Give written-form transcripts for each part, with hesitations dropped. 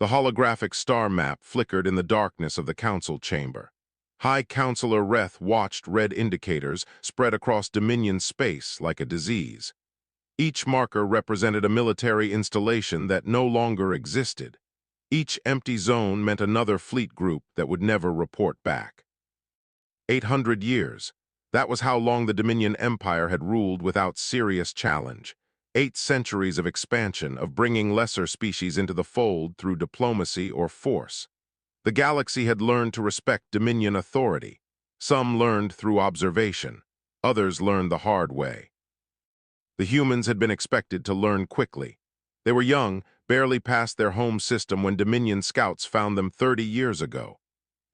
The holographic star map flickered in the darkness of the council chamber. High Counselor Reth watched red indicators spread across Dominion space like a disease. Each marker represented a military installation that no longer existed. Each empty zone meant another fleet group that would never report back. 800 years. That was how long the Dominion Empire had ruled without serious challenge. 8 centuries of expansion, of bringing lesser species into the fold through diplomacy or force. The galaxy had learned to respect Dominion authority. Some learned through observation. Others learned the hard way. The humans had been expected to learn quickly. They were young, barely past their home system when Dominion scouts found them 30 years ago.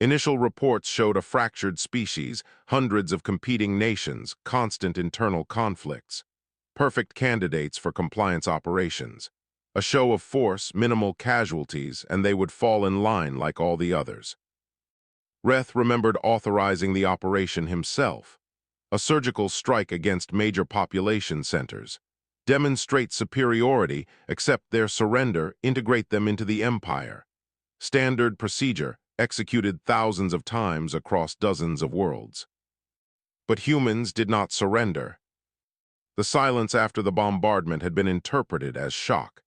Initial reports showed a fractured species, hundreds of competing nations, constant internal conflicts. Perfect candidates for compliance operations. A show of force, minimal casualties, and they would fall in line like all the others. Reth remembered authorizing the operation himself. A surgical strike against major population centers. Demonstrate superiority, accept their surrender, integrate them into the Empire. Standard procedure, executed thousands of times across dozens of worlds. But humans did not surrender. The silence after the bombardment had been interpreted as shock.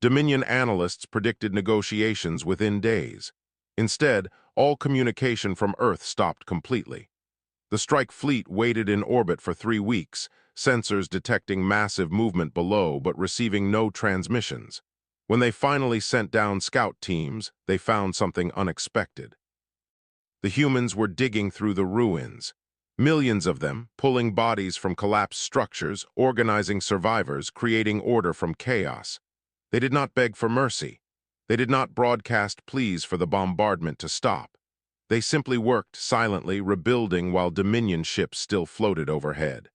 Dominion analysts predicted negotiations within days. Instead, all communication from Earth stopped completely. The strike fleet waited in orbit for 3 weeks, sensors detecting massive movement below but receiving no transmissions. When they finally sent down scout teams, they found something unexpected. The humans were digging through the ruins. Millions of them, pulling bodies from collapsed structures, organizing survivors, creating order from chaos. They did not beg for mercy. They did not broadcast pleas for the bombardment to stop. They simply worked silently, rebuilding while Dominion ships still floated overhead.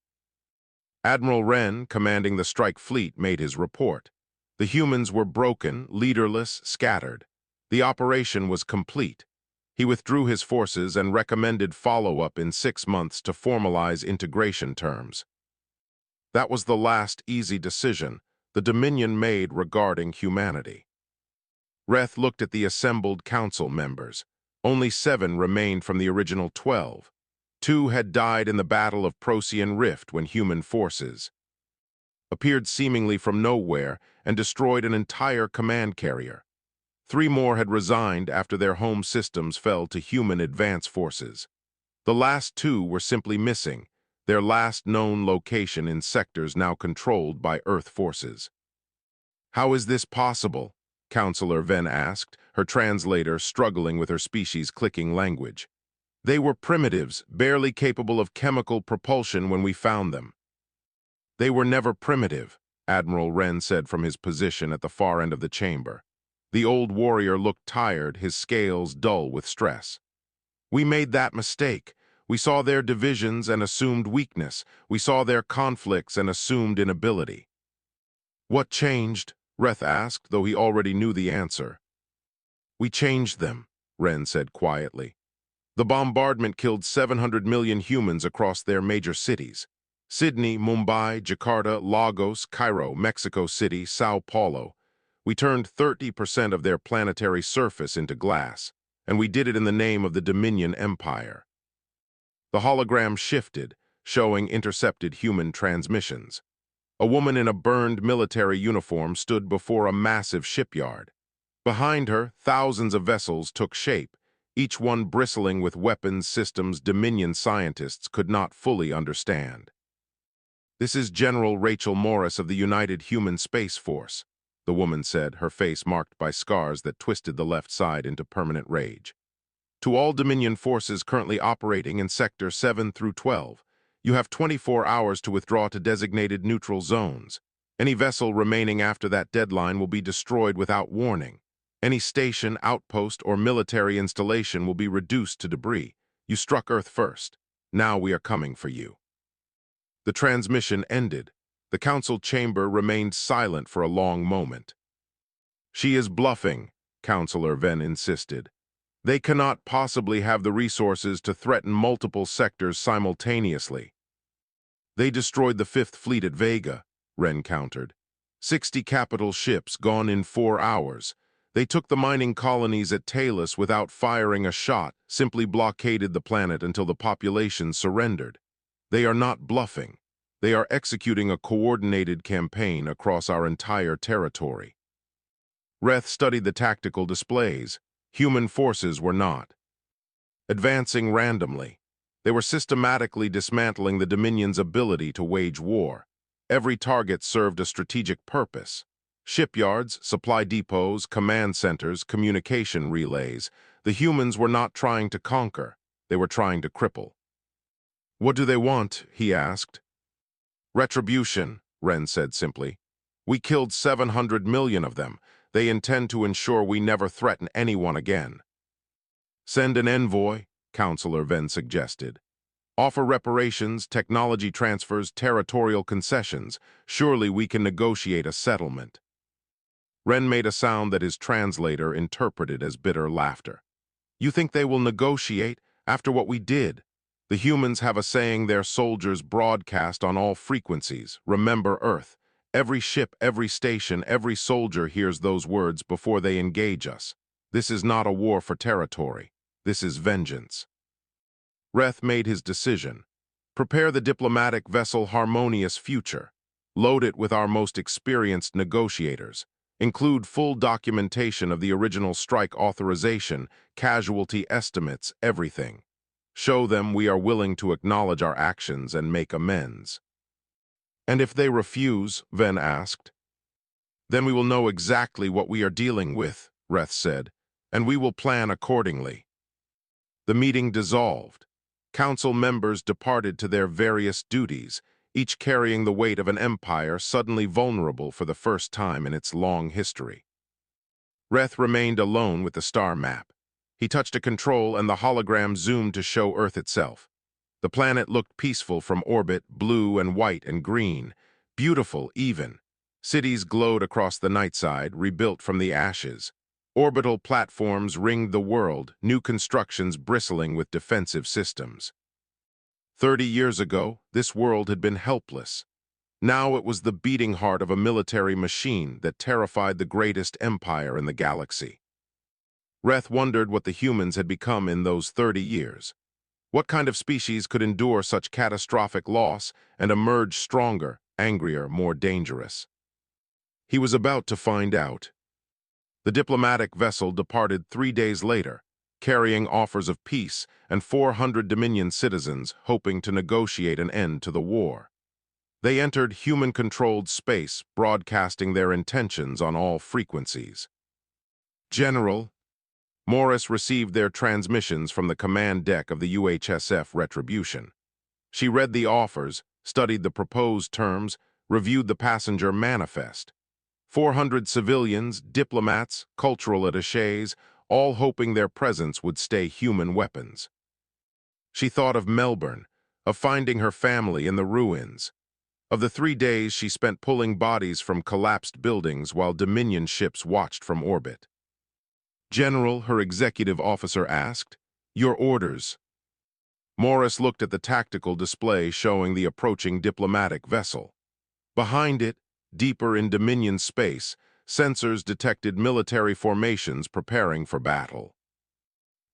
Admiral Wren, commanding the strike fleet, made his report. The humans were broken, leaderless, scattered. The operation was complete. He withdrew his forces and recommended follow-up in 6 months to formalize integration terms. That was the last easy decision the Dominion made regarding humanity. Reth looked at the assembled council members. Only 7 remained from the original 12. 2 had died in the Battle of Procyon Rift when human forces appeared seemingly from nowhere and destroyed an entire command carrier. 3 more had resigned after their home systems fell to human advance forces. The last 2 were simply missing, their last known location in sectors now controlled by Earth forces. "How is this possible?" Counselor Ven asked, her translator struggling with her species' clicking language. "They were primitives, barely capable of chemical propulsion when we found them." "They were never primitive," Admiral Wren said from his position at the far end of the chamber. The old warrior looked tired, his scales dull with stress. "We made that mistake. We saw their divisions and assumed weakness. We saw their conflicts and assumed inability." "What changed?" Reth asked, though he already knew the answer. "We changed them," Wren said quietly. "The bombardment killed 700 million humans across their major cities. Sydney, Mumbai, Jakarta, Lagos, Cairo, Mexico City, Sao Paulo. We turned 30% of their planetary surface into glass, and we did it in the name of the Dominion Empire." The hologram shifted, showing intercepted human transmissions. A woman in a burned military uniform stood before a massive shipyard. Behind her, thousands of vessels took shape, each one bristling with weapons systems Dominion scientists could not fully understand. "This is General Rachel Morris of the United Human Space Force," the woman said, her face marked by scars that twisted the left side into permanent rage. "To all Dominion forces currently operating in Sector 7 through 12, you have 24 hours to withdraw to designated neutral zones. Any vessel remaining after that deadline will be destroyed without warning. Any station, outpost, or military installation will be reduced to debris. You struck Earth first. Now we are coming for you." The transmission ended. The council chamber remained silent for a long moment. "She is bluffing," Counselor Ven insisted. "They cannot possibly have the resources to threaten multiple sectors simultaneously." "They destroyed the 5th Fleet at Vega," Wren countered. 60 capital ships gone in 4 hours. They took the mining colonies at Talus without firing a shot, simply blockaded the planet until the population surrendered. They are not bluffing. They are executing a coordinated campaign across our entire territory. Reth studied the tactical displays. Human forces were not advancing randomly. They were systematically dismantling the Dominion's ability to wage war. Every target served a strategic purpose. Shipyards, supply depots, command centers, communication relays. The humans were not trying to conquer. They were trying to cripple. "What do they want?" he asked. "Retribution," Ren said simply. "We killed 700 million of them. They intend to ensure we never threaten anyone again." "Send an envoy," Counselor Ven suggested. "Offer reparations, technology transfers, territorial concessions. Surely we can negotiate a settlement." Ren made a sound that his translator interpreted as bitter laughter. "You think they will negotiate after what we did? The humans have a saying their soldiers broadcast on all frequencies. Remember Earth. Every ship, every station, every soldier hears those words before they engage us. This is not a war for territory. This is vengeance." Reth made his decision. "Prepare the diplomatic vessel Harmonious Future. Load it with our most experienced negotiators. Include full documentation of the original strike authorization, casualty estimates, everything. Show them we are willing to acknowledge our actions and make amends." "And if they refuse?" Ven asked. "Then we will know exactly what we are dealing with," Reth said, "and we will plan accordingly." The meeting dissolved. Council members departed to their various duties, each carrying the weight of an empire suddenly vulnerable for the first time in its long history. Reth remained alone with the star map. He touched a control and the hologram zoomed to show Earth itself. The planet looked peaceful from orbit, blue and white and green, beautiful even. Cities glowed across the night side, rebuilt from the ashes. Orbital platforms ringed the world, new constructions bristling with defensive systems. 30 years ago, this world had been helpless. Now it was the beating heart of a military machine that terrified the greatest empire in the galaxy. Reth wondered what the humans had become in those 30 years. What kind of species could endure such catastrophic loss and emerge stronger, angrier, more dangerous? He was about to find out. The diplomatic vessel departed 3 days later, carrying offers of peace and 400 Dominion citizens hoping to negotiate an end to the war. They entered human-controlled space, broadcasting their intentions on all frequencies. "General," Morris received their transmissions from the command deck of the UHSF Retribution. She read the offers, studied the proposed terms, reviewed the passenger manifest. 400 civilians, diplomats, cultural attachés, all hoping their presence would stay human weapons. She thought of Melbourne, of finding her family in the ruins, of the 3 days she spent pulling bodies from collapsed buildings while Dominion ships watched from orbit. "General," her executive officer asked, "your orders." Morris looked at the tactical display showing the approaching diplomatic vessel. Behind it, deeper in Dominion space, sensors detected military formations preparing for battle.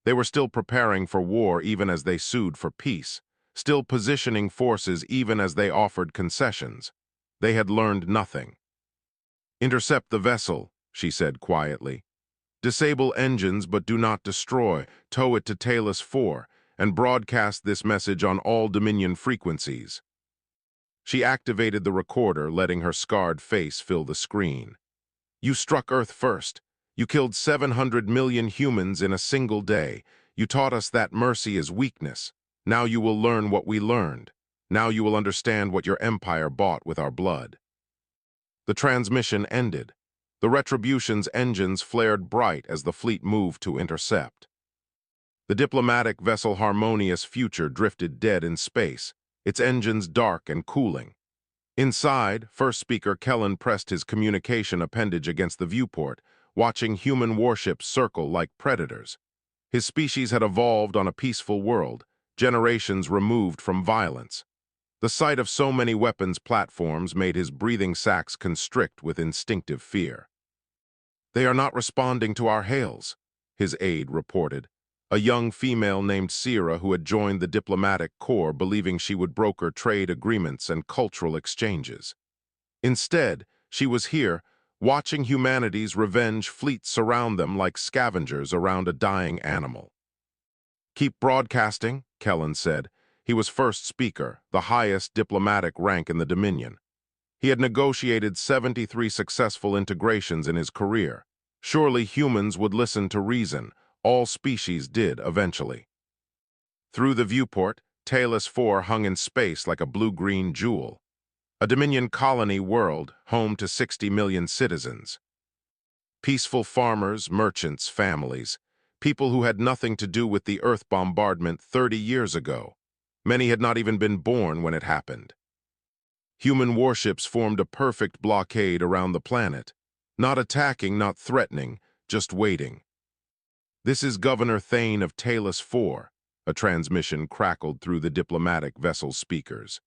They were still preparing for war even as they sued for peace, still positioning forces even as they offered concessions. They had learned nothing. "Intercept the vessel," she said quietly. "Disable engines but do not destroy. Tow it to Talus 4 and broadcast this message on all Dominion frequencies." She activated the recorder, letting her scarred face fill the screen. "You struck Earth first. You killed 700 million humans in a single day. You taught us that mercy is weakness. Now you will learn what we learned. Now you will understand what your empire bought with our blood." The transmission ended. The Retribution's engines flared bright as the fleet moved to intercept. The diplomatic vessel Harmonious Future drifted dead in space, its engines dark and cooling. Inside, First Speaker Kellen pressed his communication appendage against the viewport, watching human warships circle like predators. His species had evolved on a peaceful world, generations removed from violence. The sight of so many weapons platforms made his breathing sacs constrict with instinctive fear. They are not responding to our hails, his aide reported. A young female named Sierra who had joined the diplomatic corps believing she would broker trade agreements and cultural exchanges. Instead, she was here, watching humanity's revenge fleet surround them like scavengers around a dying animal. Keep broadcasting, Kellen said. He was first speaker, the highest diplomatic rank in the Dominion. He had negotiated 73 successful integrations in his career. Surely humans would listen to reason. All species did eventually. Through the viewport, Talos 4 hung in space like a blue-green jewel. A Dominion colony world, home to 60 million citizens. Peaceful farmers, merchants, families. People who had nothing to do with the Earth bombardment 30 years ago. Many had not even been born when it happened. Human warships formed a perfect blockade around the planet. Not attacking, not threatening, just waiting. "This is Governor Thane of Talos 4, a transmission crackled through the diplomatic vessel's speakers.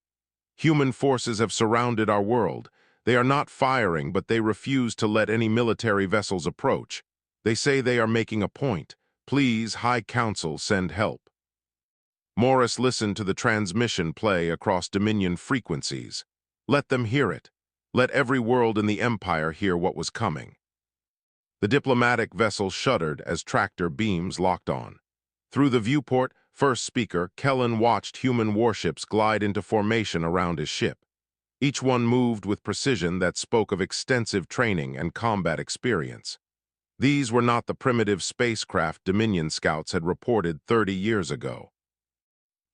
"Human forces have surrounded our world. They are not firing, but they refuse to let any military vessels approach. They say they are making a point. Please, High Council, send help." Morris listened to the transmission play across Dominion frequencies. Let them hear it. Let every world in the Empire hear what was coming. The diplomatic vessel shuddered as tractor beams locked on. Through the viewport, first speaker, Kellen watched human warships glide into formation around his ship. Each one moved with precision that spoke of extensive training and combat experience. These were not the primitive spacecraft Dominion scouts had reported 30 years ago.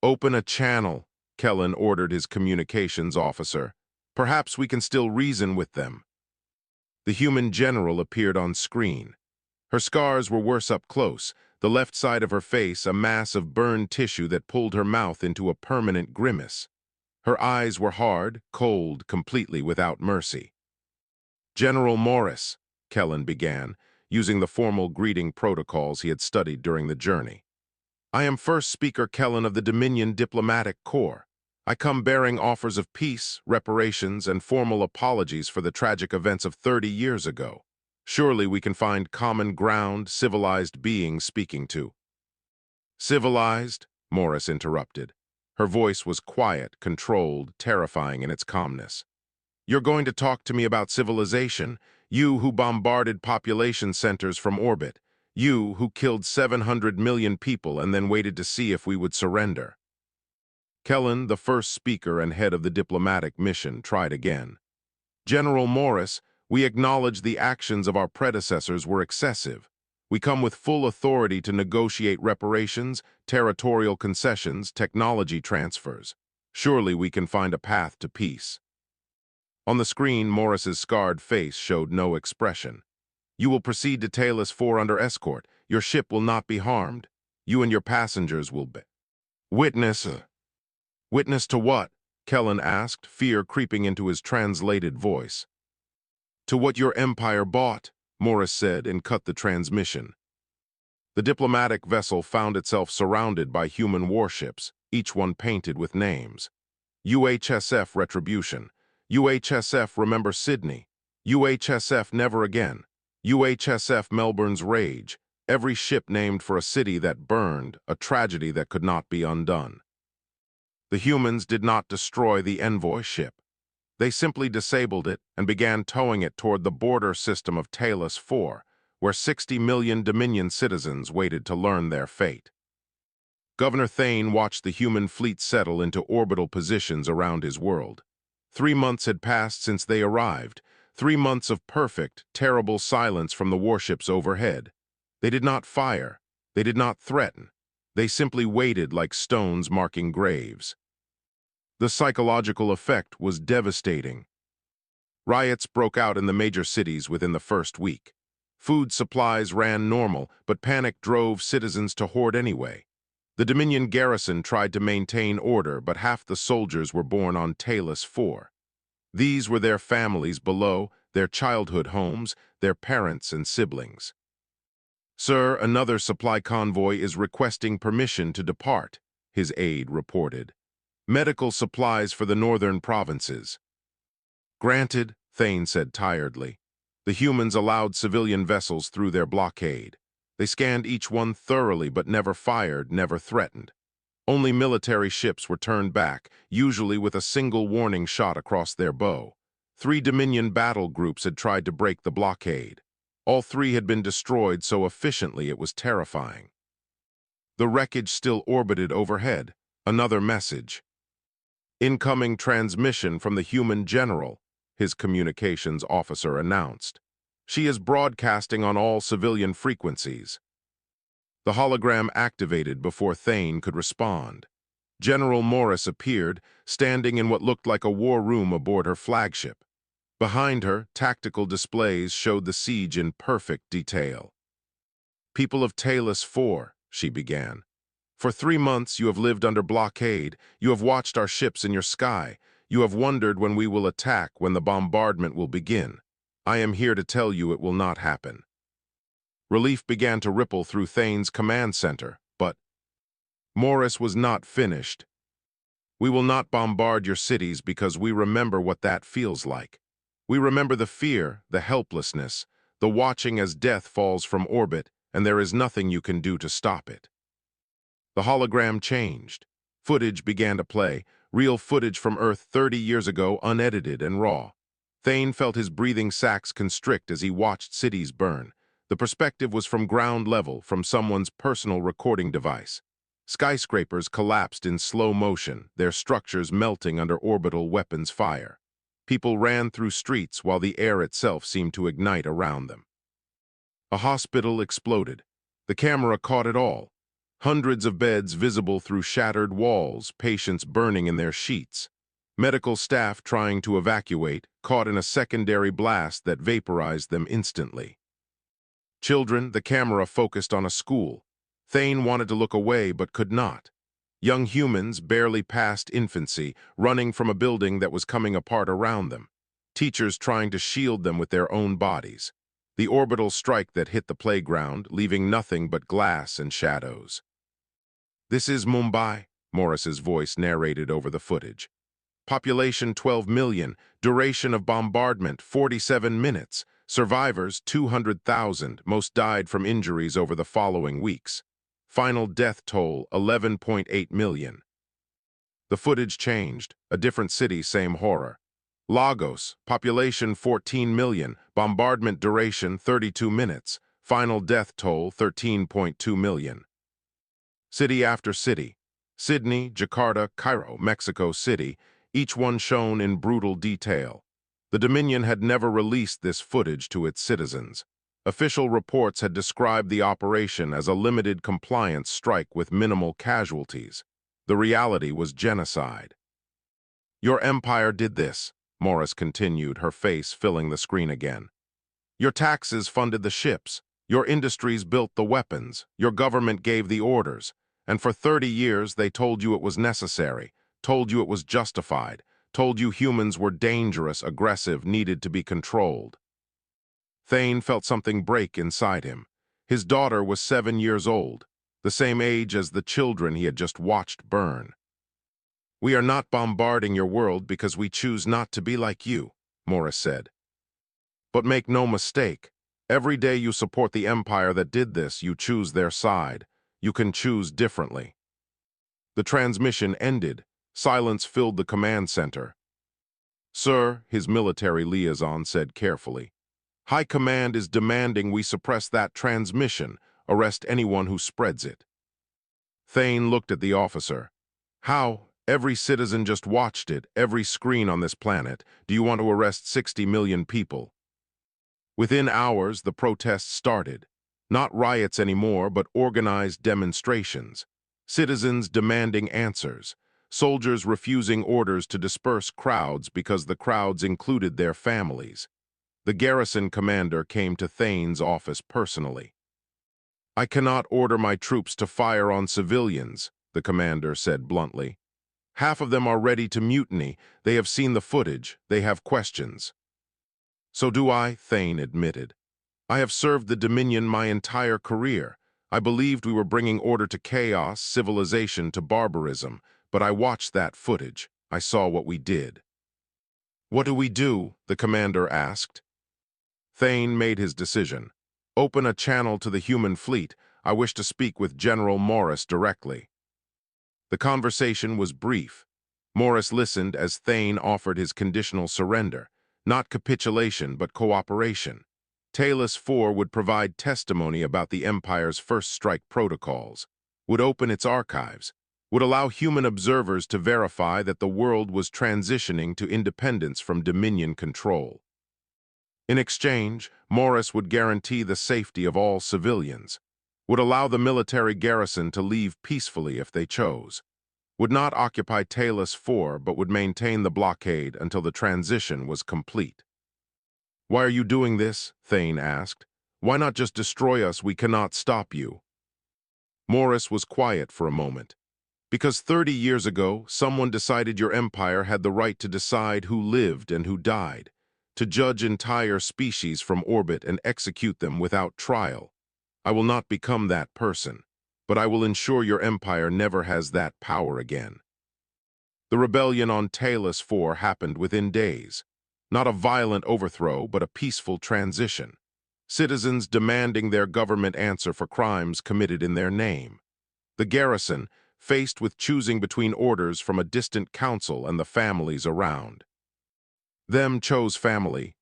"Open a channel," Kellen ordered his communications officer. "Perhaps we can still reason with them." The human general appeared on screen. Her scars were worse up close, the left side of her face a mass of burned tissue that pulled her mouth into a permanent grimace. Her eyes were hard, cold, completely without mercy. "General Morris," Kellen began, using the formal greeting protocols he had studied during the journey. "I am First Speaker Kellen of the Dominion Diplomatic Corps. I come bearing offers of peace, reparations, and formal apologies for the tragic events of 30 years ago. Surely we can find common ground, civilized beings speaking to." "Civilized?" Morris interrupted. Her voice was quiet, controlled, terrifying in its calmness. "You're going to talk to me about civilization, you who bombarded population centers from orbit, you who killed 700 million people and then waited to see if we would surrender." Kellen, the first speaker and head of the diplomatic mission, tried again. "General Morris, we acknowledge the actions of our predecessors were excessive. We come with full authority to negotiate reparations, territorial concessions, technology transfers. Surely we can find a path to peace." On the screen, Morris's scarred face showed no expression. "You will proceed to Talos 4 under escort. Your ship will not be harmed. You and your passengers will be." "Witness." "Witness to what?" Kellen asked, fear creeping into his translated voice. "To what your empire bought," Morris said and cut the transmission. The diplomatic vessel found itself surrounded by human warships, each one painted with names. UHSF Retribution, UHSF Remember Sydney, UHSF Never Again, UHSF Melbourne's Rage, every ship named for a city that burned, a tragedy that could not be undone. The humans did not destroy the envoy ship. They simply disabled it and began towing it toward the border system of Talos 4, where 60 million Dominion citizens waited to learn their fate. Governor Thane watched the human fleet settle into orbital positions around his world. 3 months had passed since they arrived, 3 months of perfect, terrible silence from the warships overhead. They did not fire. They did not threaten. They simply waited like stones marking graves. The psychological effect was devastating. Riots broke out in the major cities within the first week. Food supplies ran normal, but panic drove citizens to hoard anyway. The Dominion garrison tried to maintain order, but half the soldiers were born on Talos 4. These were their families below, their childhood homes, their parents and siblings. "Sir, another supply convoy is requesting permission to depart," his aide reported. "Medical supplies for the northern provinces." "Granted," Thane said tiredly. The humans allowed civilian vessels through their blockade. They scanned each one thoroughly but never fired, never threatened. Only military ships were turned back, usually with a single warning shot across their bow. 3 Dominion battle groups had tried to break the blockade. All 3 had been destroyed so efficiently it was terrifying. The wreckage still orbited overhead. Another message. Incoming transmission from the human general, his communications officer announced. She is broadcasting on all civilian frequencies. The hologram activated before Thane could respond. General Morris appeared, standing in what looked like a war room aboard her flagship. Behind her, tactical displays showed the siege in perfect detail. "People of Talus 4, she began. "For 3 months you have lived under blockade. You have watched our ships in your sky. You have wondered when we will attack, when the bombardment will begin. I am here to tell you it will not happen." Relief began to ripple through Thane's command center, but Morris was not finished. "We will not bombard your cities because we remember what that feels like. We remember the fear, the helplessness, the watching as death falls from orbit, and there is nothing you can do to stop it." The hologram changed. Footage began to play, real footage from Earth 30 years ago, unedited and raw. Thane felt his breathing sacs constrict as he watched cities burn. The perspective was from ground level, from someone's personal recording device. Skyscrapers collapsed in slow motion, their structures melting under orbital weapons fire. People ran through streets while the air itself seemed to ignite around them. A hospital exploded. The camera caught it all. Hundreds of beds visible through shattered walls, patients burning in their sheets. Medical staff trying to evacuate, caught in a secondary blast that vaporized them instantly. Children, the camera focused on a school. Thane wanted to look away but could not. Young humans, barely past infancy, running from a building that was coming apart around them. Teachers trying to shield them with their own bodies. The orbital strike that hit the playground, leaving nothing but glass and shadows. "This is Mumbai," Morris's voice narrated over the footage. "Population 12 million, duration of bombardment 47 minutes, survivors 200,000, most died from injuries over the following weeks. Final death toll 11.8 million. The footage changed, a different city, same horror. Lagos, population 14 million, bombardment duration 32 minutes, final death toll 13.2 million. City after city, Sydney, Jakarta, Cairo, Mexico City, each one shown in brutal detail. The Dominion had never released this footage to its citizens. Official reports had described the operation as a limited compliance strike with minimal casualties. The reality was genocide. "Your empire did this," Morris continued, her face filling the screen again. "Your taxes funded the ships. Your industries built the weapons. Your government gave the orders. And for 30 years they told you it was necessary, told you it was justified, told you humans were dangerous, aggressive, needed to be controlled." Thane felt something break inside him. His daughter was 7 years old, the same age as the children he had just watched burn. "We are not bombarding your world because we choose not to be like you," Morris said. "But make no mistake, every day you support the empire that did this, you choose their side. You can choose differently." The transmission ended. Silence filled the command center. "Sir," his military liaison said carefully, "High Command is demanding we suppress that transmission, arrest anyone who spreads it." Thane looked at the officer. "How? Every citizen just watched it, every screen on this planet. Do you want to arrest 60 million people?" Within hours, the protests started. Not riots anymore, but organized demonstrations. Citizens demanding answers. Soldiers refusing orders to disperse crowds because the crowds included their families. The garrison commander came to Thane's office personally. "I cannot order my troops to fire on civilians," the commander said bluntly. "Half of them are ready to mutiny. They have seen the footage. They have questions." "So do I," Thane admitted. "I have served the Dominion my entire career. I believed we were bringing order to chaos, civilization to barbarism, but I watched that footage. I saw what we did." "What do we do?" the commander asked. Thane made his decision. Open a channel to the human fleet. I wish to speak with General Morris directly. The conversation was brief. Morris listened as Thane offered his conditional surrender, not capitulation but cooperation. Talus IV would provide testimony about the Empire's first strike protocols, would open its archives, would allow human observers to verify that the world was transitioning to independence from Dominion control. In exchange, Morris would guarantee the safety of all civilians, would allow the military garrison to leave peacefully if they chose, would not occupy Talus IV but would maintain the blockade until the transition was complete. "Why are you doing this?" Thane asked. "Why not just destroy us? We cannot stop you." Morris was quiet for a moment. "Because 30 years ago, someone decided your empire had the right to decide who lived and who died, to judge entire species from orbit and execute them without trial. I will not become that person, but I will ensure your empire never has that power again." The rebellion on Talus IV happened within days. Not a violent overthrow, but a peaceful transition. Citizens demanding their government answer for crimes committed in their name. The garrison, faced with choosing between orders from a distant council and the families around. Them chose family.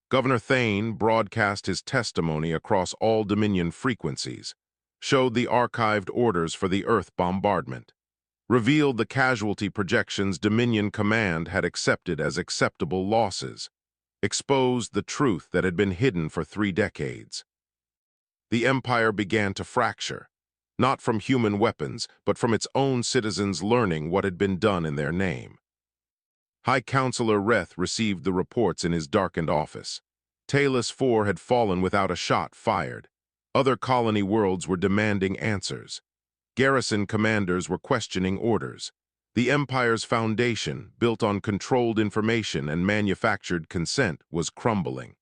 Governor Thane broadcast his testimony across all Dominion frequencies, showed the archived orders for the Earth bombardment, revealed the casualty projections Dominion Command had accepted as acceptable losses, exposed the truth that had been hidden for 3 decades. The Empire began to fracture, not from human weapons, but from its own citizens learning what had been done in their name. High Counselor Reth received the reports in his darkened office. Talus IV had fallen without a shot fired. Other colony worlds were demanding answers. Garrison commanders were questioning orders. The Empire's foundation, built on controlled information and manufactured consent, was crumbling.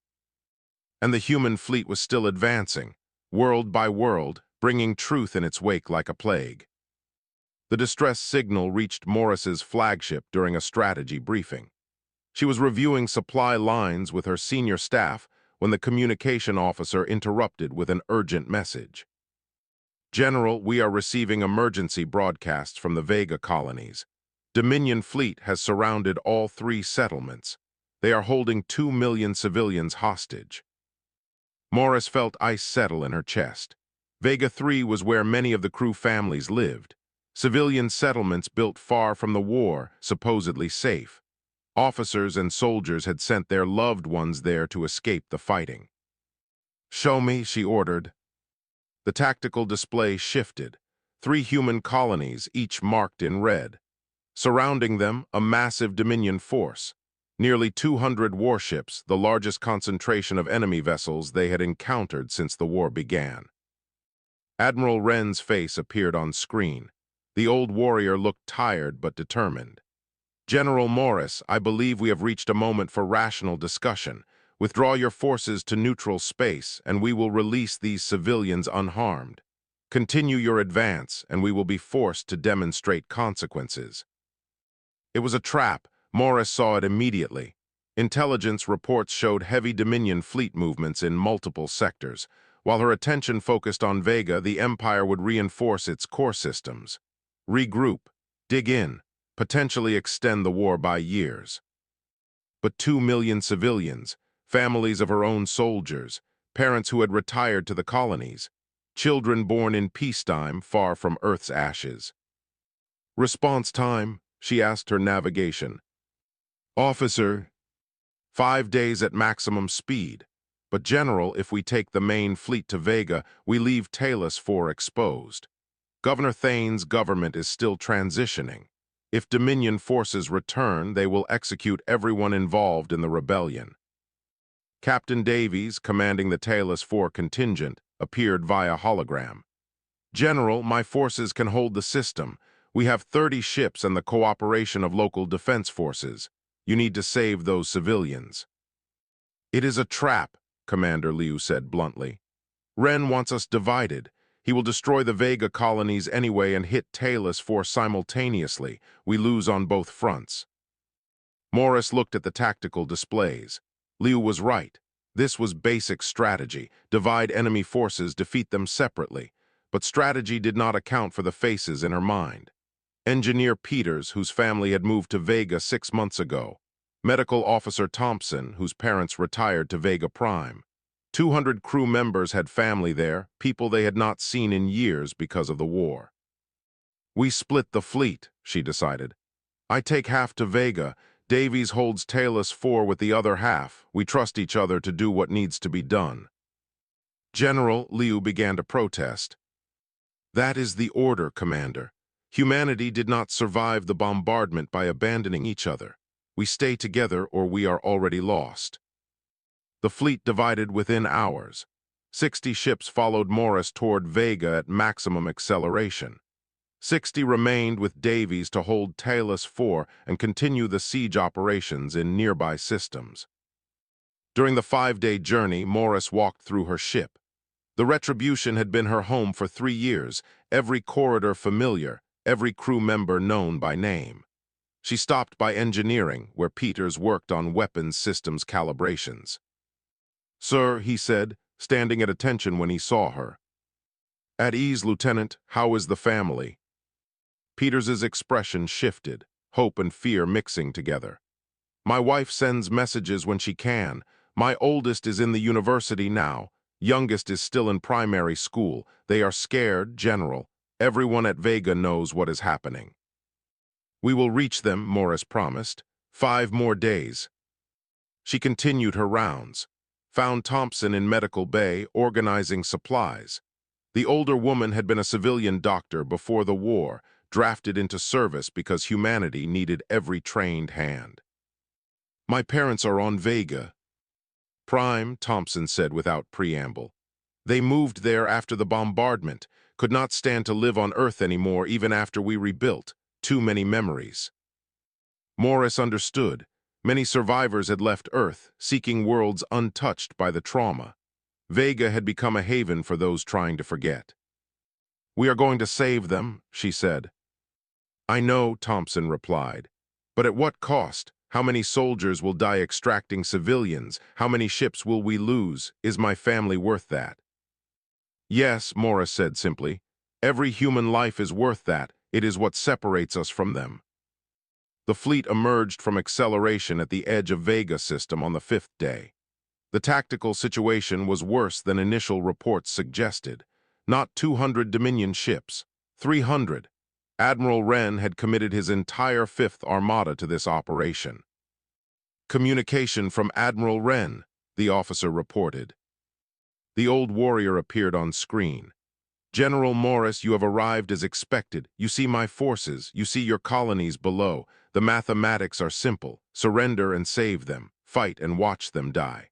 And the human fleet was still advancing, world by world, bringing truth in its wake like a plague. The distress signal reached Morris's flagship during a strategy briefing. She was reviewing supply lines with her senior staff when the communication officer interrupted with an urgent message. "General, we are receiving emergency broadcasts from the Vega colonies. Dominion fleet has surrounded all 3 settlements. They are holding 2 million civilians hostage." Morris felt ice settle in her chest. Vega 3 was where many of the crew families lived. Civilian settlements built far from the war, supposedly safe. Officers and soldiers had sent their loved ones there to escape the fighting. "Show me," she ordered. The tactical display shifted. 3 human colonies, each marked in red. Surrounding them, a massive Dominion force. Nearly 200 warships, the largest concentration of enemy vessels they had encountered since the war began. Admiral Wren's face appeared on screen. The old warrior looked tired but determined. "General Morris, I believe we have reached a moment for rational discussion. Withdraw your forces to neutral space, and we will release these civilians unharmed. Continue your advance, and we will be forced to demonstrate consequences." It was a trap. Morris saw it immediately. Intelligence reports showed heavy Dominion fleet movements in multiple sectors. While her attention focused on Vega, the Empire would reinforce its core systems. Regroup, dig in, potentially extend the war by years. But 2 million civilians, families of her own soldiers, parents who had retired to the colonies, children born in peacetime far from Earth's ashes. "Response time?" she asked her navigation. "Officer, 5 days at maximum speed. But General, if we take the main fleet to Vega, we leave Talus IV exposed. Governor Thane's government is still transitioning. If Dominion forces return, they will execute everyone involved in the rebellion." Captain Davies, commanding the Talus IV contingent, appeared via hologram. "General, my forces can hold the system. We have 30 ships and the cooperation of local defense forces. You need to save those civilians." "It is a trap," Commander Liu said bluntly. "Wren wants us divided. He will destroy the Vega colonies anyway and hit Talus IV simultaneously. We lose on both fronts." Morris looked at the tactical displays. Liu was right. This was basic strategy. Divide enemy forces, defeat them separately. But strategy did not account for the faces in her mind. Engineer Peters, whose family had moved to Vega 6 months ago. Medical Officer Thompson, whose parents retired to Vega Prime. 200 crew members had family there, people they had not seen in years because of the war. We split the fleet, she decided. I take half to Vega. Davies holds Talus 4 with the other half. We trust each other to do what needs to be done. General, Liu began to protest. That is the order, Commander. Humanity did not survive the bombardment by abandoning each other. We stay together or we are already lost. The fleet divided within hours. 60 ships followed Morris toward Vega at maximum acceleration. 60 remained with Davies to hold Talus 4 and continue the siege operations in nearby systems. During the 5-day journey, Morris walked through her ship. The Retribution had been her home for 3 years, every corridor familiar, every crew member known by name. She stopped by engineering, where Peters worked on weapons systems calibrations. Sir, he said, standing at attention when he saw her. At ease, Lieutenant, how is the family? Peters's expression shifted, hope and fear mixing together. My wife sends messages when she can. My oldest is in the university now. Youngest is still in primary school. They are scared, General. Everyone at Vega knows what is happening. We will reach them, Morris promised. 5 more days. She continued her rounds. Found Thompson in Medical Bay organizing supplies. The older woman had been a civilian doctor before the war, drafted into service because humanity needed every trained hand. My parents are on Vega. Prime, Thompson said without preamble. They moved there after the bombardment, could not stand to live on Earth anymore even after we rebuilt. Too many memories. Morris understood. Many survivors had left Earth, seeking worlds untouched by the trauma. Vega had become a haven for those trying to forget. We are going to save them, she said. I know, Thompson replied. But at what cost? How many soldiers will die extracting civilians? How many ships will we lose? Is my family worth that? Yes, Morris said simply. Every human life is worth that. It is what separates us from them. The fleet emerged from acceleration at the edge of Vega system on the 5th day. The tactical situation was worse than initial reports suggested. Not 200 Dominion ships, 300. Admiral Wren had committed his entire 5th Armada to this operation. Communication from Admiral Wren, the officer reported. The old warrior appeared on screen. General Morris, you have arrived as expected. You see my forces. You see your colonies below. The mathematics are simple. Surrender and save them. Fight and watch them die.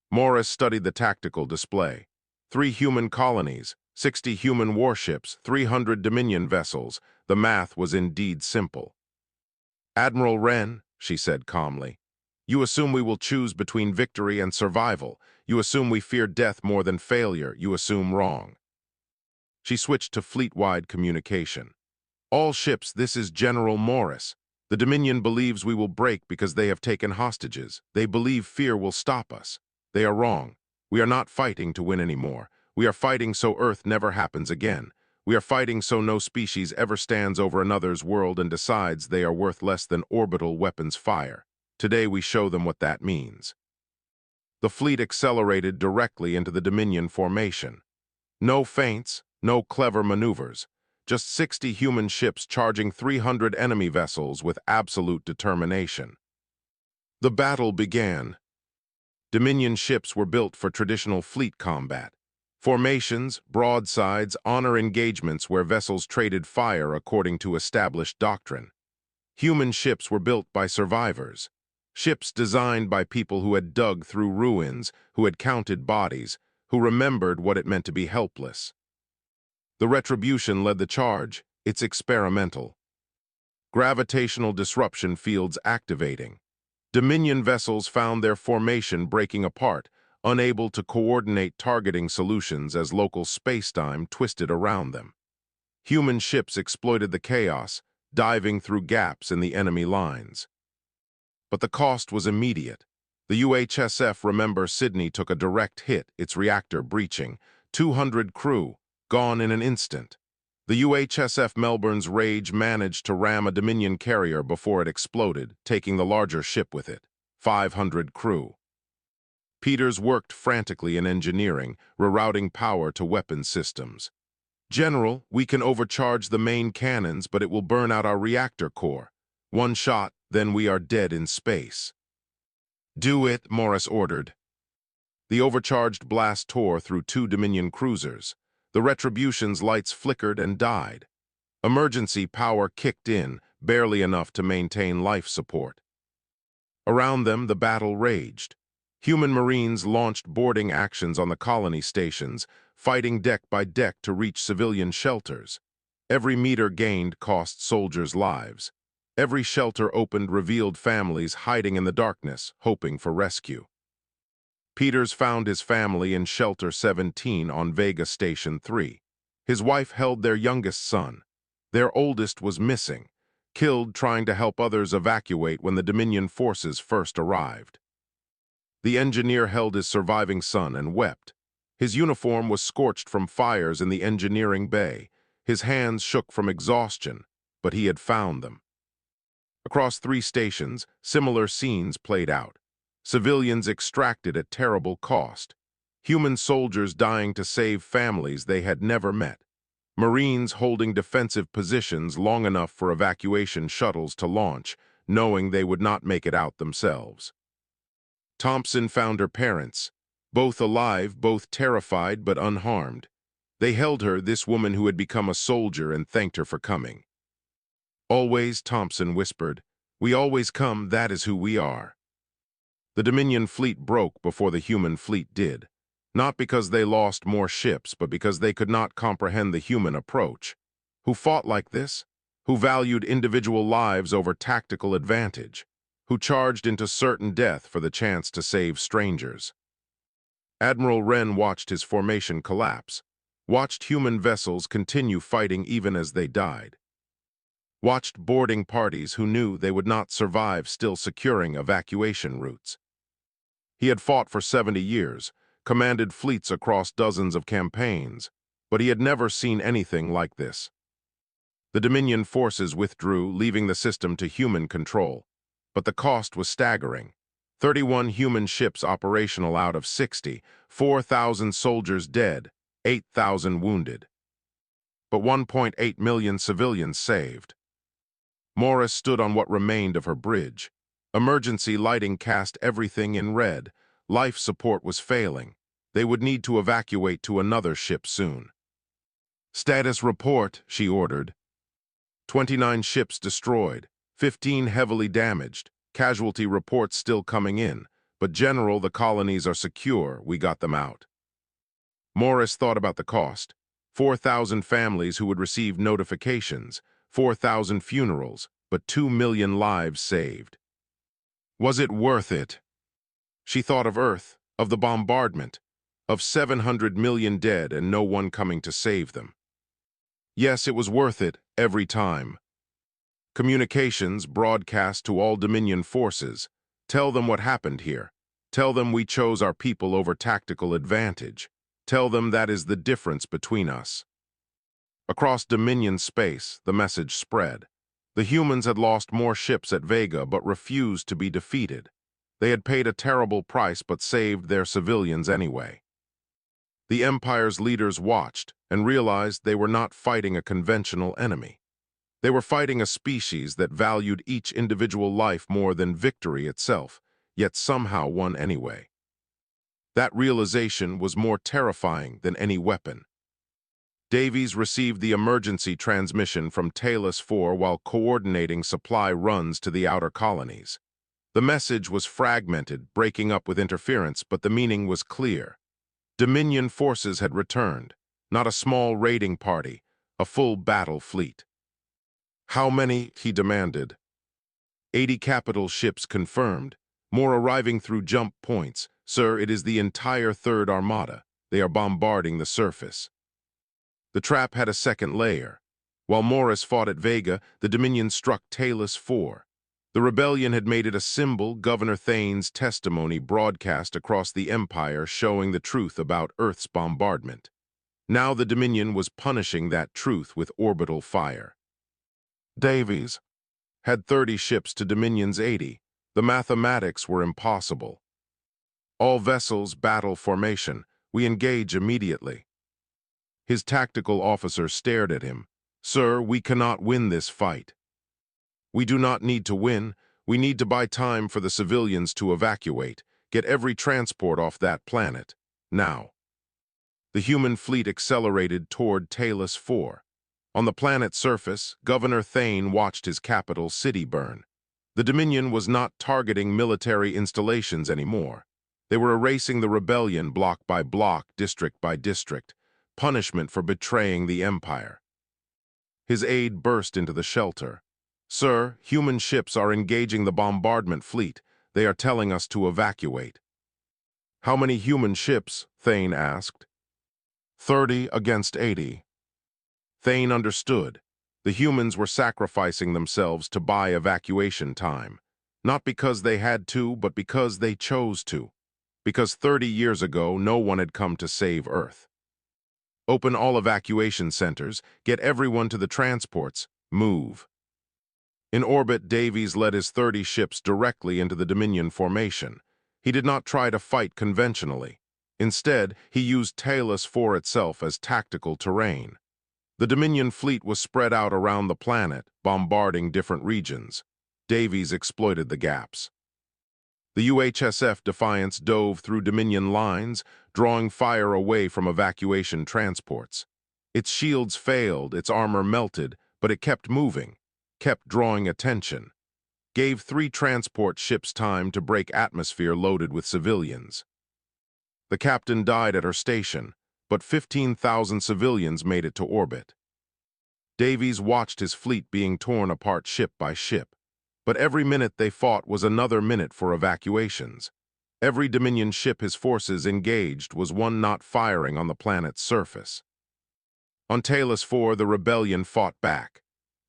Morris studied the tactical display. 3 human colonies, 60 human warships, 300 Dominion vessels. The math was indeed simple. Admiral Wren, she said calmly, you assume we will choose between victory and survival. You assume we fear death more than failure. You assume wrong. She switched to fleet-wide communication. All ships, this is General Morris. The Dominion believes we will break because they have taken hostages. They believe fear will stop us. They are wrong. We are not fighting to win anymore. We are fighting so Earth never happens again. We are fighting so no species ever stands over another's world and decides they are worth less than orbital weapons fire. Today we show them what that means. The fleet accelerated directly into the Dominion formation. No feints, no clever maneuvers. Just 60 human ships charging 300 enemy vessels with absolute determination. The battle began. Dominion ships were built for traditional fleet combat. Formations, broadsides, honor engagements where vessels traded fire according to established doctrine. Human ships were built by survivors. Ships designed by people who had dug through ruins, who had counted bodies, who remembered what it meant to be helpless. The Retribution led the charge. It's experimental. Gravitational disruption fields activating. Dominion vessels found their formation breaking apart, unable to coordinate targeting solutions as local spacetime twisted around them. Human ships exploited the chaos, diving through gaps in the enemy lines. But the cost was immediate. The UHSF Remember Sydney took a direct hit, its reactor breaching. 200 crew, gone in an instant. The UHSF Melbourne's Rage managed to ram a Dominion carrier before it exploded, taking the larger ship with it. 500 crew. Peters worked frantically in engineering, rerouting power to weapon systems. General, we can overcharge the main cannons, but it will burn out our reactor core. One shot, then we are dead in space. Do it, Morris ordered. The overcharged blast tore through 2 Dominion cruisers. The Retribution's lights flickered and died. Emergency power kicked in, barely enough to maintain life support. Around them, the battle raged. Human Marines launched boarding actions on the colony stations, fighting deck by deck to reach civilian shelters. Every meter gained cost soldiers' lives. Every shelter opened revealed families hiding in the darkness, hoping for rescue. Peters found his family in Shelter 17 on Vega Station 3. His wife held their youngest son. Their oldest was missing, killed trying to help others evacuate when the Dominion forces first arrived. The engineer held his surviving son and wept. His uniform was scorched from fires in the engineering bay. His hands shook from exhaustion, but he had found them. Across 3 stations, similar scenes played out. Civilians extracted at terrible cost. Human soldiers dying to save families they had never met. Marines holding defensive positions long enough for evacuation shuttles to launch, knowing they would not make it out themselves. Thompson found her parents, both alive, both terrified but unharmed. They held her, this woman who had become a soldier, and thanked her for coming. Always, Thompson whispered, we always come, that is who we are. The Dominion fleet broke before the human fleet did, not because they lost more ships, but because they could not comprehend the human approach. Who fought like this? Who valued individual lives over tactical advantage? Who charged into certain death for the chance to save strangers? Admiral Wren watched his formation collapse, watched human vessels continue fighting even as they died, watched boarding parties who knew they would not survive still securing evacuation routes. He had fought for 70 years, commanded fleets across dozens of campaigns, but he had never seen anything like this. The Dominion forces withdrew, leaving the system to human control, but the cost was staggering. 31 human ships operational out of 60, 4,000 soldiers dead, 8,000 wounded. But 1.8 million civilians saved. Morris stood on what remained of her bridge. Emergency lighting cast everything in red. Life support was failing. They would need to evacuate to another ship soon. Status report, she ordered. 29 ships destroyed, 15 heavily damaged. Casualty reports still coming in, but General, the colonies are secure, we got them out. Morris thought about the cost. 4,000 families who would receive notifications, 4,000 funerals, but 2 million lives saved. Was it worth it? She thought of Earth, of the bombardment, of 700 million dead and no one coming to save them. Yes, it was worth it, every time. Communications broadcast to all Dominion forces. Tell them what happened here. Tell them we chose our people over tactical advantage. Tell them that is the difference between us. Across Dominion space, the message spread. The humans had lost more ships at Vega but refused to be defeated. They had paid a terrible price but saved their civilians anyway. The Empire's leaders watched and realized they were not fighting a conventional enemy. They were fighting a species that valued each individual life more than victory itself, yet somehow won anyway. That realization was more terrifying than any weapon. Davies received the emergency transmission from Talus 4 while coordinating supply runs to the outer colonies. The message was fragmented, breaking up with interference, but the meaning was clear. Dominion forces had returned, not a small raiding party, a full battle fleet. How many? He demanded. 80 capital ships confirmed, more arriving through jump points. Sir, it is the entire Third Armada. They are bombarding the surface. The trap had a second layer. While Morris fought at Vega, the Dominion struck Talus 4. The rebellion had made it a symbol, Governor Thane's testimony broadcast across the Empire showing the truth about Earth's bombardment. Now the Dominion was punishing that truth with orbital fire. Davies had 30 ships to Dominion's 80. The mathematics were impossible. All vessels battle formation. We engage immediately. His tactical officer stared at him. Sir, we cannot win this fight. We do not need to win. We need to buy time for the civilians to evacuate. Get every transport off that planet. Now. The human fleet accelerated toward Talos 4. On the planet's surface, Governor Thane watched his capital city burn. The Dominion was not targeting military installations anymore. They were erasing the rebellion block by block, district by district, punishment for betraying the Empire. His aide burst into the shelter. Sir, human ships are engaging the bombardment fleet. They are telling us to evacuate. How many human ships? Thane asked. 30 against 80. Thane understood. The humans were sacrificing themselves to buy evacuation time. Not because they had to, but because they chose to. Because 30 years ago, no one had come to save Earth. Open all evacuation centers. Get everyone to the transports. Move. In orbit, Davies led his 30 ships directly into the Dominion formation. He did not try to fight conventionally. Instead, he used Talos 4 itself as tactical terrain. The Dominion fleet was spread out around the planet, bombarding different regions. Davies exploited the gaps. The UHSF Defiance dove through Dominion lines, drawing fire away from evacuation transports. Its shields failed, its armor melted, but it kept moving, kept drawing attention. Gave 3 transport ships time to break atmosphere loaded with civilians. The captain died at her station, but 15,000 civilians made it to orbit. Davies watched his fleet being torn apart ship by ship, but every minute they fought was another minute for evacuations. Every Dominion ship his forces engaged was one not firing on the planet's surface. On Talos 4, the rebellion fought back.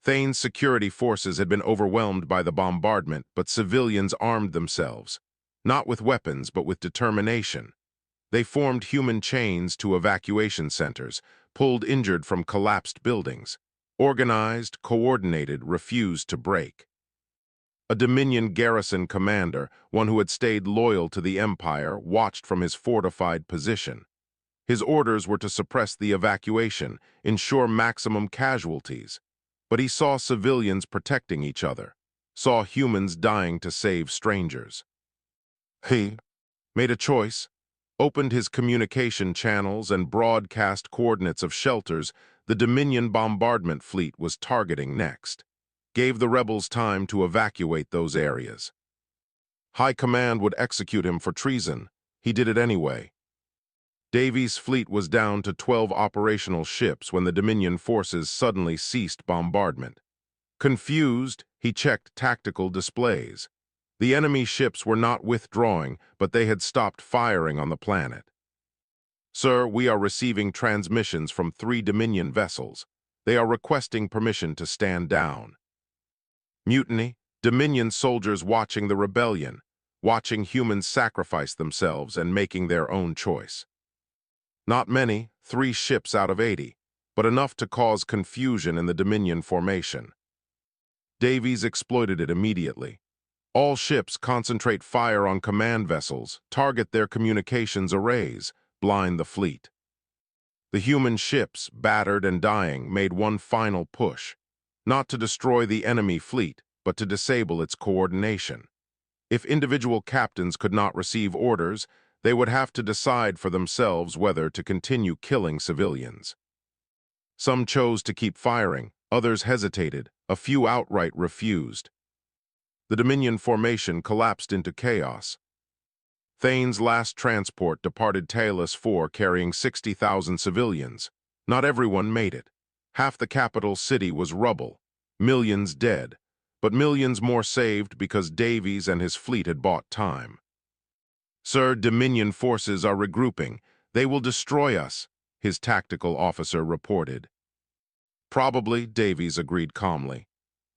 Thane's security forces had been overwhelmed by the bombardment, but civilians armed themselves, not with weapons but with determination. They formed human chains to evacuation centers, pulled injured from collapsed buildings. Organized, coordinated, refused to break. A Dominion garrison commander, one who had stayed loyal to the Empire, watched from his fortified position. His orders were to suppress the evacuation, ensure maximum casualties. But he saw civilians protecting each other, saw humans dying to save strangers. He made a choice, opened his communication channels and broadcast coordinates of shelters the Dominion bombardment fleet was targeting next. Gave the rebels time to evacuate those areas. High Command would execute him for treason. He did it anyway. Davies' fleet was down to 12 operational ships when the Dominion forces suddenly ceased bombardment. Confused, he checked tactical displays. The enemy ships were not withdrawing, but they had stopped firing on the planet. Sir, we are receiving transmissions from 3 Dominion vessels. They are requesting permission to stand down. Mutiny, Dominion soldiers watching the rebellion, watching humans sacrifice themselves and making their own choice. Not many, 3 ships out of 80, but enough to cause confusion in the Dominion formation. Davies exploited it immediately. All ships concentrate fire on command vessels, target their communications arrays, blind the fleet. The human ships, battered and dying, made one final push, not to destroy the enemy fleet, but to disable its coordination. If individual captains could not receive orders, they would have to decide for themselves whether to continue killing civilians. Some chose to keep firing, others hesitated, a few outright refused. The Dominion formation collapsed into chaos. Thane's last transport departed Talos 4 carrying 60,000 civilians. Not everyone made it. Half the capital city was rubble, millions dead, but millions more saved because Davies and his fleet had bought time. Sir, Dominion forces are regrouping. They will destroy us, his tactical officer reported. Probably, Davies agreed calmly.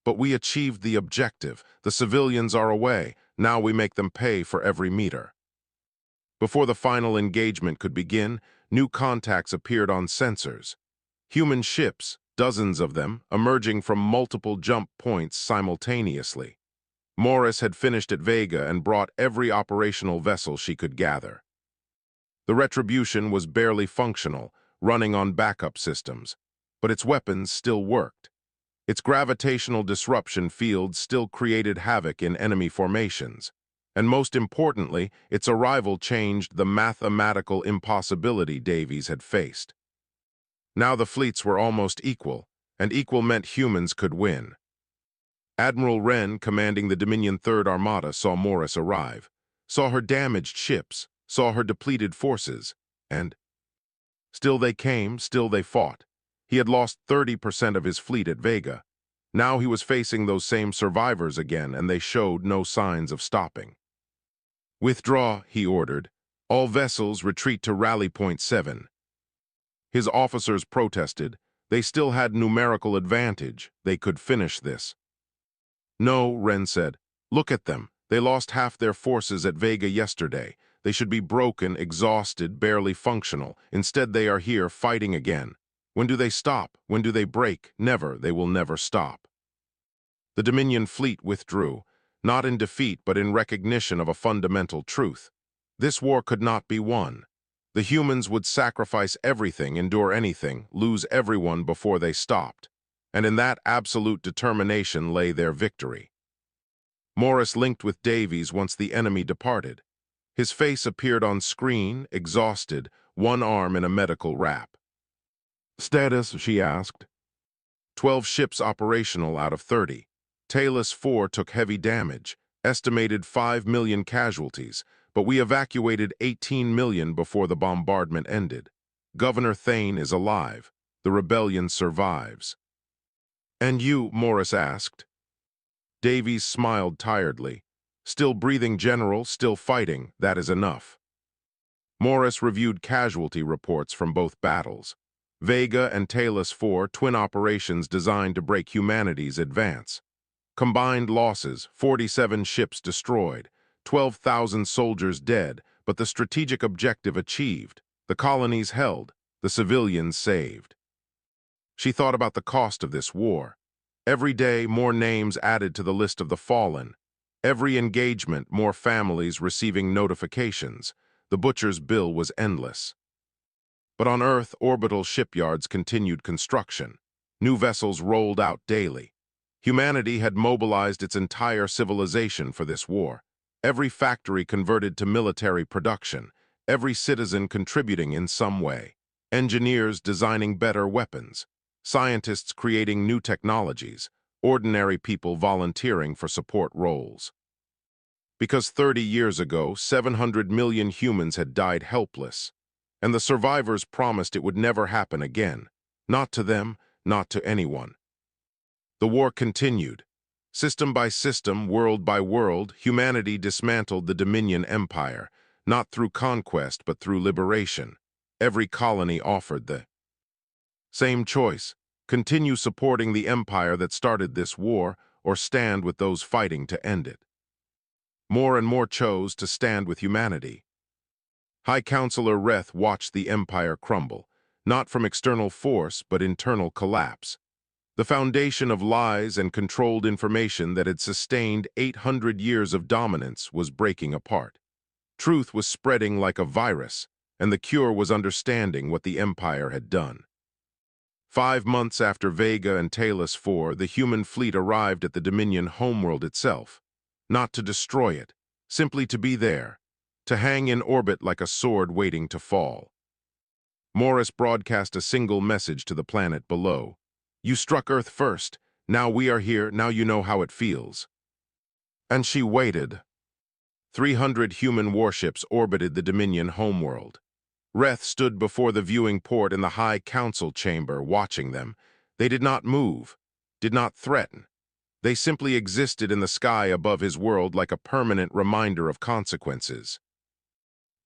But we achieved the objective. The civilians are away. Now we make them pay for every meter. Before the final engagement could begin, new contacts appeared on sensors. Human ships, dozens of them, emerging from multiple jump points simultaneously. Morris had finished at Vega and brought every operational vessel she could gather. The Retribution was barely functional, running on backup systems, but its weapons still worked. Its gravitational disruption field still created havoc in enemy formations. And most importantly, its arrival changed the mathematical impossibility Davies had faced. Now the fleets were almost equal, and equal meant humans could win. Admiral Wren, commanding the Dominion Third Armada, saw Morris arrive, saw her damaged ships, saw her depleted forces, and still they came, still they fought. He had lost 30% of his fleet at Vega. Now he was facing those same survivors again, and they showed no signs of stopping. "Withdraw," he ordered. "All vessels retreat to Rally Point 7. His officers protested. They still had numerical advantage. They could finish this. "No," Wren said. "Look at them. They lost half their forces at Vega yesterday. They should be broken, exhausted, barely functional. Instead, they are here fighting again. When do they stop? When do they break? Never. They will never stop." The Dominion fleet withdrew, not in defeat but in recognition of a fundamental truth. This war could not be won. The humans would sacrifice everything, endure anything, lose everyone before they stopped. And in that absolute determination lay their victory. Morris linked with Davies once the enemy departed. His face appeared on screen, exhausted, one arm in a medical wrap. "Status?" she asked. 12 ships operational out of 30. Talus 4 took heavy damage, estimated 5 million casualties, but we evacuated 18 million before the bombardment ended. Governor Thane is alive. The rebellion survives. "And you?" Morris asked. Davies smiled tiredly. "Still breathing, General, still fighting. That is enough." Morris reviewed casualty reports from both battles. Vega and Talus 4, twin operations designed to break humanity's advance. Combined losses, 47 ships destroyed, 12,000 soldiers dead, but the strategic objective achieved. The colonies held, the civilians saved. She thought about the cost of this war. Every day, more names added to the list of the fallen. Every engagement, more families receiving notifications. The butcher's bill was endless. But on Earth, orbital shipyards continued construction. New vessels rolled out daily. Humanity had mobilized its entire civilization for this war. Every factory converted to military production, every citizen contributing in some way. Engineers designing better weapons, scientists creating new technologies, ordinary people volunteering for support roles. Because 30 years ago, 700 million humans had died helpless, and the survivors promised it would never happen again. Not to them, not to anyone. The war continued. System by system, world by world, humanity dismantled the Dominion Empire, not through conquest but through liberation. Every colony offered the same choice: continue supporting the empire that started this war, or stand with those fighting to end it. More and more chose to stand with humanity. High Counselor Reth watched the empire crumble, not from external force but internal collapse. The foundation of lies and controlled information that had sustained 800 years of dominance was breaking apart. Truth was spreading like a virus, and the cure was understanding what the empire had done. 5 months after Vega and Talus 4, the human fleet arrived at the Dominion homeworld itself. Not to destroy it, simply to be there, to hang in orbit like a sword waiting to fall. Morris broadcast a single message to the planet below. "You struck Earth first. Now we are here. Now you know how it feels." And she waited. 300 human warships orbited the Dominion homeworld. Reth stood before the viewing port in the High Council chamber, watching them. They did not move, did not threaten. They simply existed in the sky above his world like a permanent reminder of consequences.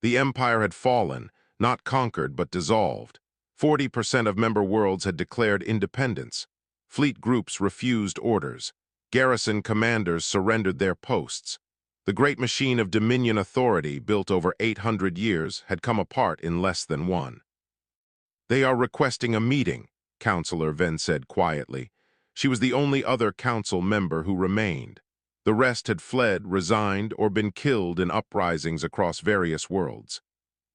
The empire had fallen, not conquered but dissolved. 40% of member worlds had declared independence. Fleet groups refused orders. Garrison commanders surrendered their posts. The great machine of Dominion authority, built over 800 years, had come apart in less than one. "They are requesting a meeting," Counselor Ven said quietly. She was the only other council member who remained. The rest had fled, resigned, or been killed in uprisings across various worlds.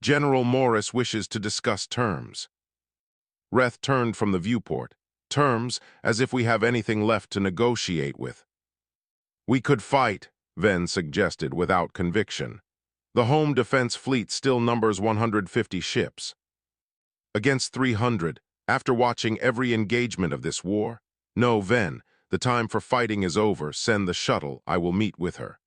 "General Morris wishes to discuss terms." Reth turned from the viewport. "Terms, as if we have anything left to negotiate with." "We could fight," Ven suggested without conviction. "The home defense fleet still numbers 150 ships." "Against 300, after watching every engagement of this war? No, Ven, the time for fighting is over. Send the shuttle. I will meet with her."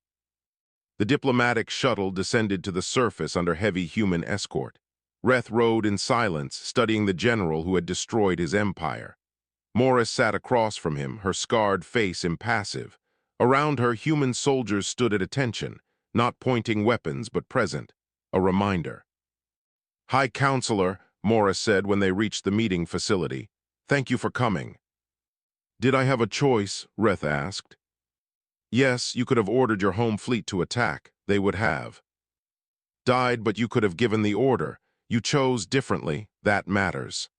The diplomatic shuttle descended to the surface under heavy human escort. Reth rode in silence, studying the general who had destroyed his empire. Morris sat across from him, her scarred face impassive. Around her, human soldiers stood at attention, not pointing weapons but present, a reminder. "High Counselor," Morris said when they reached the meeting facility, "thank you for coming." "Did I have a choice?" Reth asked. "Yes, you could have ordered your home fleet to attack. They would have died, but you could have given the order. You chose differently. That matters."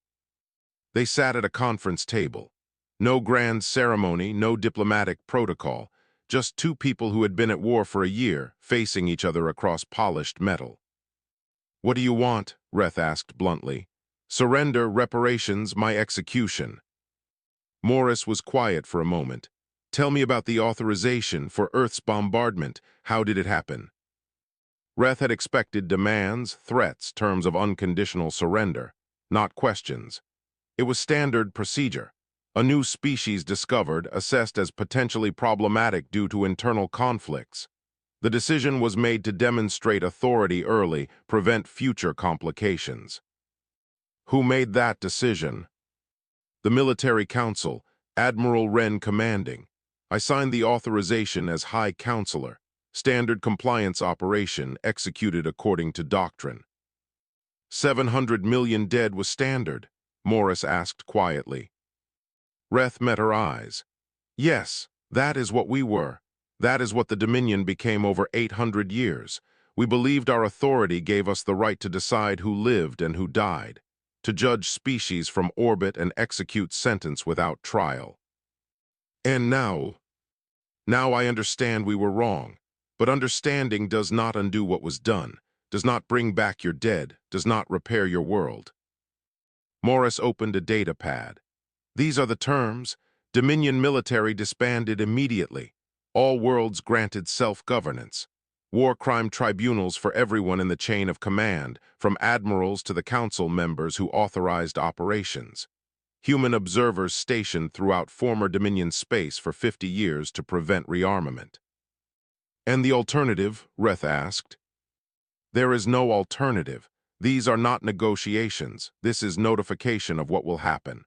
They sat at a conference table. No grand ceremony, no diplomatic protocol, just two people who had been at war for a year, facing each other across polished metal. "What do you want?" Reth asked bluntly. "Surrender, reparations, my execution." Morris was quiet for a moment. "Tell me about the authorization for Earth's bombardment. How did it happen?" Reth had expected demands, threats, terms of unconditional surrender, not questions. It was standard procedure. A new species discovered, assessed as potentially problematic due to internal conflicts. The decision was made to demonstrate authority early, prevent future complications. Who made that decision? The Military Council, Admiral Wren commanding. I signed the authorization as High Counselor. Standard compliance operation, executed according to doctrine. 700 million dead was standard, Morris asked quietly. Reth met her eyes. "Yes, that is what we were. That is what the Dominion became over 800 years. We believed our authority gave us the right to decide who lived and who died, to judge species from orbit and execute sentence without trial. And now I understand we were wrong. But understanding does not undo what was done, does not bring back your dead, does not repair your world." Morris opened a data pad. "These are the terms. Dominion military disbanded immediately. All worlds granted self-governance. War crime tribunals for everyone in the chain of command, from admirals to the council members who authorized operations. Human observers stationed throughout former Dominion space for 50 years to prevent rearmament." "And the alternative?" Reth asked. "There is no alternative. These are not negotiations. This is notification of what will happen."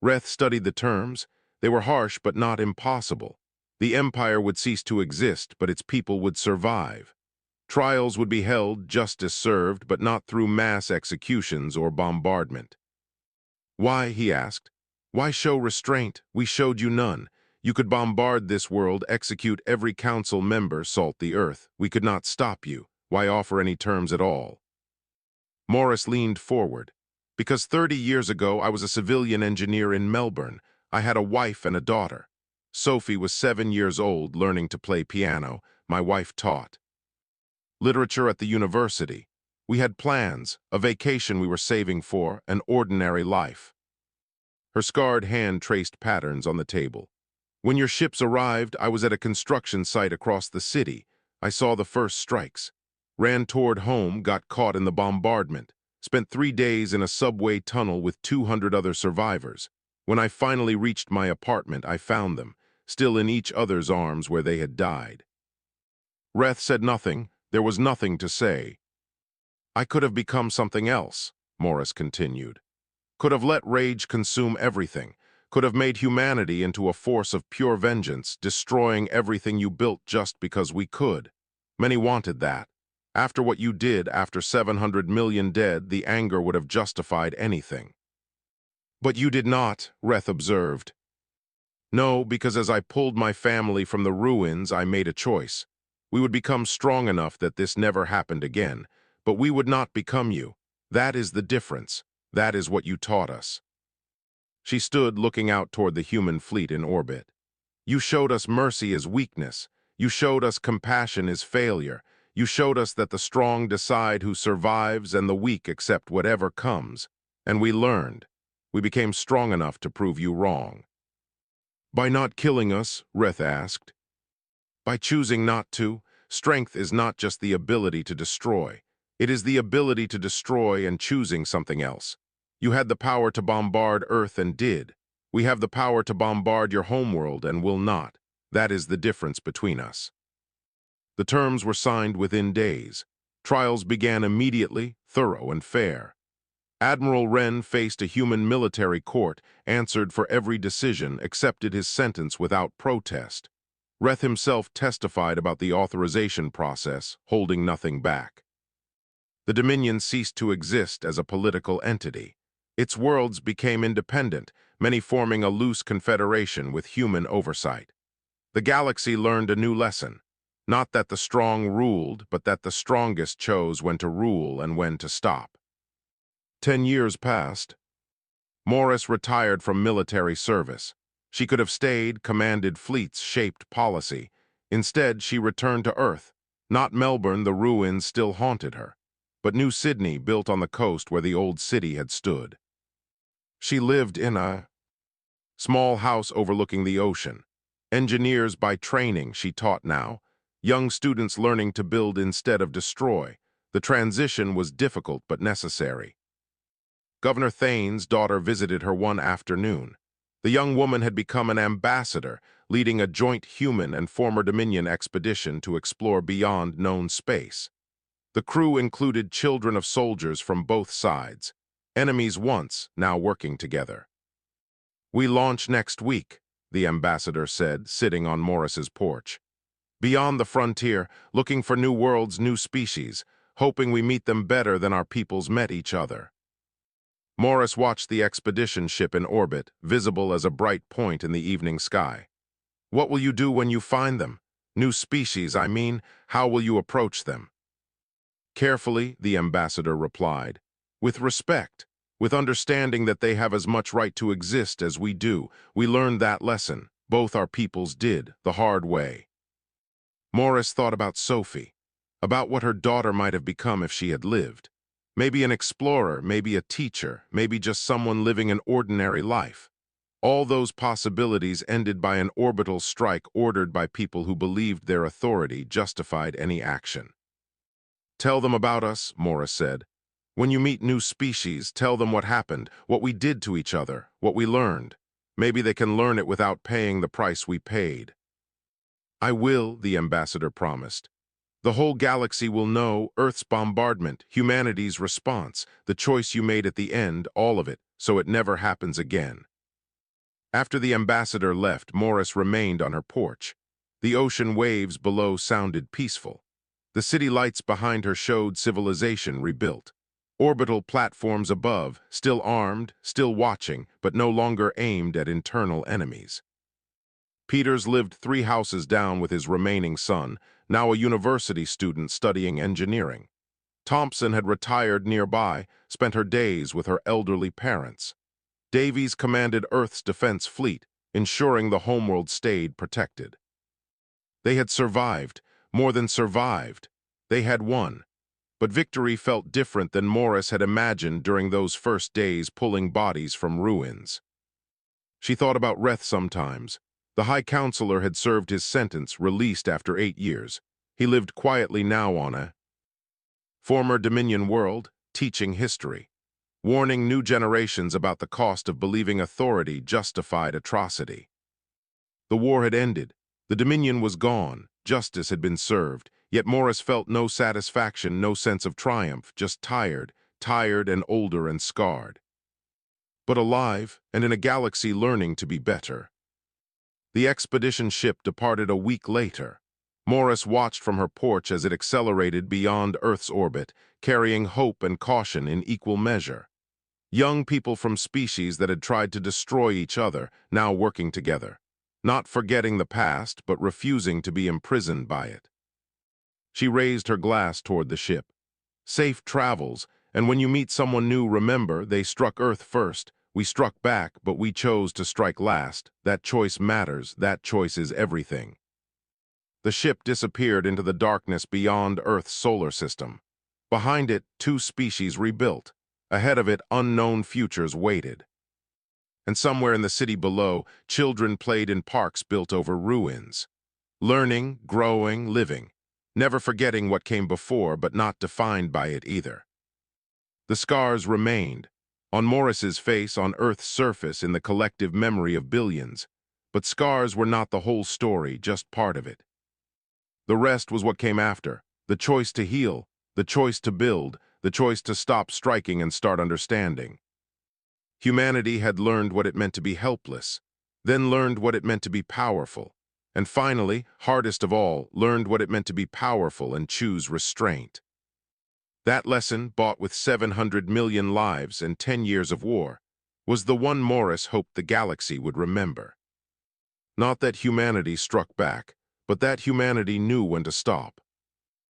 Reth studied the terms. They were harsh but not impossible. The empire would cease to exist, but its people would survive. Trials would be held, justice served, but not through mass executions or bombardment. "Why?" he asked. "Why show restraint? We showed you none. You could bombard this world, execute every council member, salt the earth. We could not stop you. Why offer any terms at all?" Morris leaned forward. "Because 30 years ago I was a civilian engineer in Melbourne. I had a wife and a daughter. Sophie was 7 years old, learning to play piano. My wife taught literature at the university. We had plans, a vacation we were saving for, an ordinary life." Her scarred hand traced patterns on the table. "When your ships arrived, I was at a construction site across the city. I saw the first strikes. Ran toward home, got caught in the bombardment. Spent 3 days in a subway tunnel with 200 other survivors. When I finally reached my apartment, I found them, still in each other's arms where they had died." Reth said nothing. There was nothing to say. "I could have become something else," Morris continued. "Could have let rage consume everything. Could have made humanity into a force of pure vengeance, destroying everything you built just because we could. Many wanted that. After what you did, after 700 million dead, the anger would have justified anything." "But you did not," Reth observed. No, because as I pulled my family from the ruins, I made a choice. We would become strong enough that this never happened again, but we would not become you. That is the difference. That is what you taught us. She stood looking out toward the human fleet in orbit. You showed us mercy as weakness. You showed us compassion as failure. You showed us that the strong decide who survives and the weak accept whatever comes. And we learned. We became strong enough to prove you wrong. By not killing us, Reth asked. By choosing not to, strength is not just the ability to destroy. It is the ability to destroy and choosing something else. You had the power to bombard Earth and did. We have the power to bombard your homeworld and will not. That is the difference between us. The terms were signed within days. Trials began immediately, thorough and fair. Admiral Wren faced a human military court, answered for every decision, accepted his sentence without protest. Reth himself testified about the authorization process, holding nothing back. The Dominion ceased to exist as a political entity. Its worlds became independent, many forming a loose confederation with human oversight. The galaxy learned a new lesson. Not that the strong ruled, but that the strongest chose when to rule and when to stop. 10 years passed. Morris retired from military service. She could have stayed, commanded fleets, shaped policy. Instead, she returned to Earth. Not Melbourne, the ruins still haunted her, but New Sydney, built on the coast where the old city had stood. She lived in a small house overlooking the ocean. Engineers by training, she taught now. Young students learning to build instead of destroy. The transition was difficult but necessary. Governor Thane's daughter visited her one afternoon. The young woman had become an ambassador, leading a joint human and former Dominion expedition to explore beyond known space. The crew included children of soldiers from both sides, enemies once, now working together. We launch next week, the ambassador said, sitting on Morris's porch. Beyond the frontier, looking for new worlds, new species, hoping we meet them better than our peoples met each other. Morris watched the expedition ship in orbit, visible as a bright point in the evening sky. What will you do when you find them? New species, I mean. How will you approach them? Carefully, the ambassador replied. With respect, with understanding that they have as much right to exist as we do. We learned that lesson. Both our peoples did, the hard way. Morris thought about Sophie, about what her daughter might have become if she had lived. Maybe an explorer, maybe a teacher, maybe just someone living an ordinary life. All those possibilities ended by an orbital strike ordered by people who believed their authority justified any action. Tell them about us, Morris said. When you meet new species, tell them what happened, what we did to each other, what we learned. Maybe they can learn it without paying the price we paid. I will, the ambassador promised. The whole galaxy will know Earth's bombardment, humanity's response, the choice you made at the end, all of it, so it never happens again. After the ambassador left, Morris remained on her porch. The ocean waves below sounded peaceful. The city lights behind her showed civilization rebuilt. Orbital platforms above, still armed, still watching, but no longer aimed at internal enemies. Peters lived 3 houses down with his remaining son, now a university student studying engineering. Thompson had retired nearby, spent her days with her elderly parents. Davies commanded Earth's defense fleet, ensuring the homeworld stayed protected. They had survived, more than survived. They had won. But victory felt different than Morris had imagined during those first days pulling bodies from ruins. She thought about Reth sometimes. The High Counselor had served his sentence, released after 8 years. He lived quietly now on a former Dominion world, teaching history, warning new generations about the cost of believing authority justified atrocity. The war had ended. The Dominion was gone. Justice had been served. Yet Morris felt no satisfaction, no sense of triumph, just tired and older and scarred. But alive, and in a galaxy learning to be better. The expedition ship departed a week later. Morris watched from her porch as it accelerated beyond Earth's orbit, carrying hope and caution in equal measure. Young people from species that had tried to destroy each other, now working together. not forgetting the past, but refusing to be imprisoned by it. She raised her glass toward the ship. Safe travels, and when you meet someone new, remember, they struck Earth first. We struck back, but we chose to strike last. That choice matters. That choice is everything. The ship disappeared into the darkness beyond Earth's solar system. Behind it, two species rebuilt. Ahead of it, unknown futures waited. And somewhere in the city below, children played in parks built over ruins. Learning, growing, living. Never forgetting what came before, but not defined by it either. The scars remained, on Morris's face, on Earth's surface, in the collective memory of billions. But scars were not the whole story, just part of it. The rest was what came after, the choice to heal, the choice to build, the choice to stop striking and start understanding. Humanity had learned what it meant to be helpless, then learned what it meant to be powerful, and finally, hardest of all, learned what it meant to be powerful and choose restraint. That lesson, bought with 700 million lives and 10 years of war, was the one Morris hoped the galaxy would remember. Not that humanity struck back, but that humanity knew when to stop.